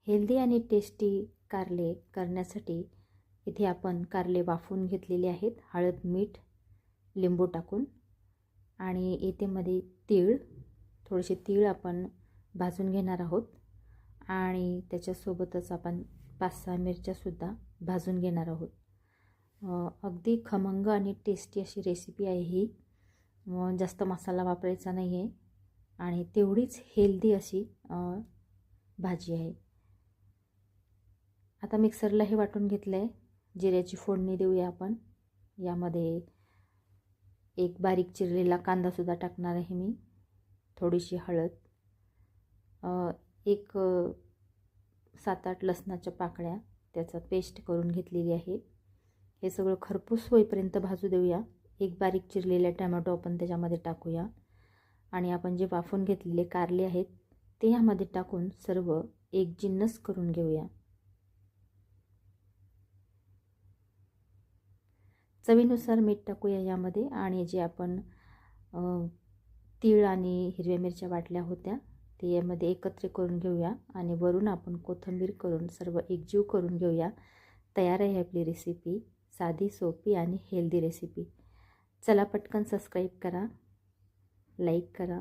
Healthy आणि tasty कारले करण्यासाठी इथे आपण कारले वाफवून घेतलेले आहेत, हळद, मीठ, लिंबू टाकून. आणि इथे मध्ये थोडेसे तीळ आपण भाजून घेणार आहोत आणि त्याच्यासोबतच आपण 5-6 मिरच्यासुद्धा भाजून घेणार आहोत. अगदी खमंग आणि टेस्टी अशी रेसिपी आहे ही. जास्त मसाला वापरायचा नाही आहे आणि तेवढीच हेल्दी अशी भाजी आहे. आता मिक्सरला हे वाटून घेतलं आहे. जिऱ्याची फोडणी देऊया आपण. यामध्ये एक बारीक चिरलेला कांदासुद्धा टाकणार आहे मी, थोडीशी हळद, एक 7-8 लसणाच्या पाकळ्या त्याचा पेस्ट करून घेतलेली आहे. हे सगळं खरपूस होईपर्यंत भाजू देऊया. एक बारीक चिरलेला टोमॅटो आपण त्याच्यामध्ये टाकूया आणि आपण जे वाफवून घेतलेले कारले आहेत ते यामध्ये टाकून सर्व एकजिन्नस करून घेऊया. चवीनुसार मीठ टाकूया यामध्ये आणि जे आपण तीळ आणि हिरव्या मिरच्या वाटल्या होत्या ते यामध्ये एकत्र करून घेऊया आणि वरून आपण कोथिंबीर करून सर्व एकजीव करून घेऊया. तयार आहे आपली रेसिपी, साधी, सोपी आणि हेल्दी रेसिपी. चला पटकन सबस्क्राईब करा, लाईक करा.